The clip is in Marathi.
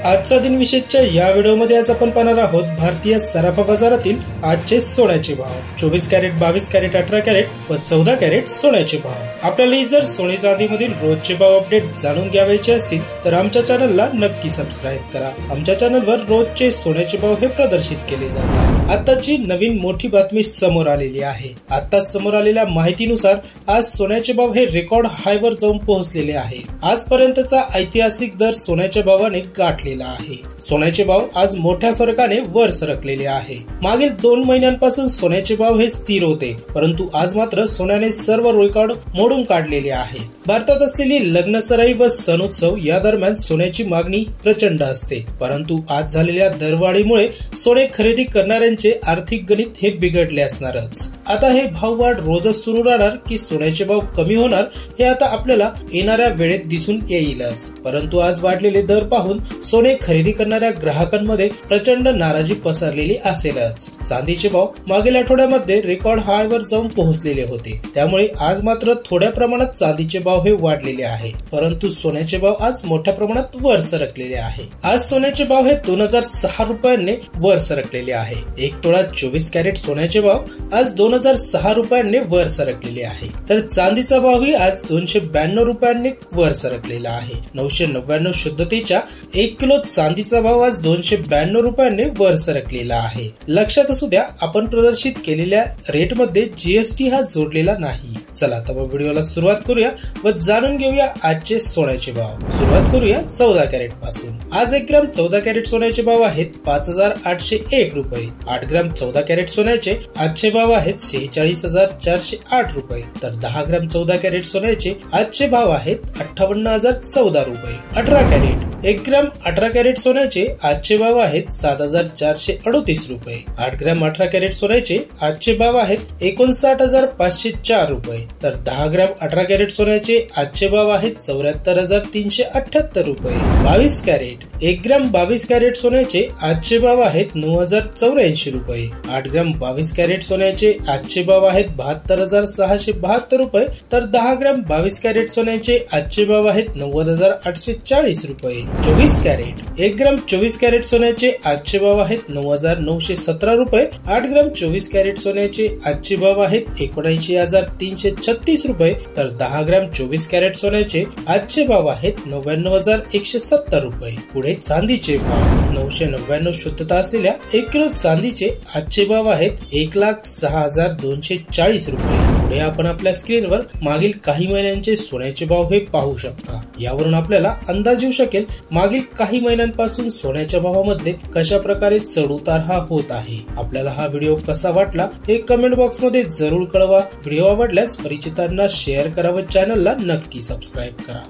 आजचा दिन विशेषच्या या व्हिडिओमध्ये आज आपण पाहणार आहोत भारतीय सराफा बाजारातील आजचे सोन्याचे भाव। 24 कॅरेट, 22 कॅरेट, 18 कॅरेट व 14 कॅरेट सोन्याचे भाव। आपल्याला जर सोने चांदी मधील रोजचे भाव अपडेट जाणून घ्यायचे असतील तर आमच्या चॅनलला नक्की सबस्क्राइब करा। आमच्या चॅनलवर रोजचे सोन्याचे भाव हे प्रदर्शित केले जातात। आताची नवीन मोठी बातमी समोर आलेली आहे। आता समोर आलेल्या माहितीनुसार आज सोन्याचे भाव हे रेकॉर्ड हाय वर जाऊन पोहोचलेले आहे। आजपर्यंतचा ऐतिहासिक दर सोन्याच्या भावाने गाठलेला आहे। सोन्याचे भाव आज मोठ्या फरकाने वर सरकलेले आहे। मागील 2 महिन्यांपासून सोन्याचे भाव हे स्थिर होते, परंतु आज मात्र सोन्याने सर्व रेकॉर्ड मोडून काढलेले आहे। भारतात असलेली लग्नसराई व सण उत्सव या दरम्यान सोन्याची मागणी प्रचंड असते, परंतु आज झालेल्या दरवाढीमुळे सोने खरेदी करणाऱ्यांचे आर्थिक गणित हे बिघडले असणारच। आता हे भाववाढ रोजच सुरू राहणार की सोन्याचे भाव कमी होणार हे आता आपल्याला येणाऱ्या वेळेत दिसून येईलच। परंतु आज वाढलेले दर पाहून सोने खरेदी करणाऱ्या ग्राहकांमध्ये प्रचंड नाराजी पसरलेली असेलच। चांदीचे भाव मागील आठवड्यामध्ये रेकॉर्ड हाय वर जाऊन पोहोचलेले होते, त्यामुळे आज मात्र थोड्या प्रमाणात चांदीचे भाव हे वाढलेले आहे, परंतु सोन्याचे भाव आज मोठ्या प्रमाणात वर सरकलेले आहे। आज सोन्याचे भाव हे 2006 रुपयांनी वर सरकलेले आहे। 1 तोळा 24 कॅरेट सोन्याचे भाव आज 2006 रुपयांनी वर सरकलेले आहे, तर चांदीचा भावही आज 292 रुपयांनी वर सरकलेला आहे। 999 शुद्धतेच्या 1 किलो चांदीचा भाव आज 292 रुपयांनी वर सरकलेला आहे। लक्षात असू द्या, आपण प्रदर्शित केलेल्या रेट मध्ये जीएसटी हा जोडलेला नाही। चला तर मग व्हिडिओला सुरुवात करूया व जाणून घेऊया आजचे सोन्याचे भाव। सुरुवात करूया 14 कॅरेट पासून। आज 1 ग्राम 14 कॅरेट सोन्याचे भाव आहेत 5801 रुपये। 8 ग्राम 14 कॅरेट सोन्याचे आजचे भाव आहेत 46408 रुपये, तर 10 ग्राम 14 कॅरेट सोन्याचे आजचे भाव आहेत 58014 रुपये। 18 कॅरेट 1 ग्राम 18 कॅरेट सोन्याचे आजचे भाव आहेत 7438 रुपये। 8 ग्राम 18 कॅरेट सोन्याचे आजचे भाव आहेत 59504 रुपये, तर 10 ग्राम 18 कॅरेट सोन्याचे आजचे भाव आहेत 74378 रुपये। 22 कॅरेट 1 ग्राम 22 कॅरेट सोन्याचे आजचे भाव आहेत 9084 रुपये। 8 ग्राम 22 कॅरेट सोन्याचे आजचे भाव आहेत 72672 रुपये, तर 10 ग्राम 22 कॅरेट सोन्याचे आजचे भाव आहेत 90840 रुपये। 24 कॅरेट 1 ग्राम 24 कॅरेट सोन्याचे आजचे भाव आहेत 9917 रुपये। 8 ग्राम 24 कॅरेट सोन्याचे आजचे भाव आहेत 79336 रुपये, तर 10 ग्राम 24 कॅरेट सोन्याचे आजचे भाव आहेत 99170 रुपये। पुढे चांदीचे भाव 999 शुद्धता असलेल्या 1 किलो चांदीचे आजचे भाव आहेत 1,06,240 रुपये। पुढे आपण आपल्या स्क्रीनवर मागील काही महिन्यांचे सोन्याचे भाव हे पाहू शकता। यावरून आपल्याला अंदाज येऊ शकेल मागील काही महिन्यांपासून सोन्याच्या भावामध्ये कशा प्रकारे चढ उतार हा होत आहे। आपल्याला हा व्हिडिओ कसा वाटला हे कमेंट बॉक्स मध्ये जरूर कळवा। व्हिडिओ आवडल्यास परिचितांना शेअर करा व चॅनलला नक्की सबस्क्राइब करा।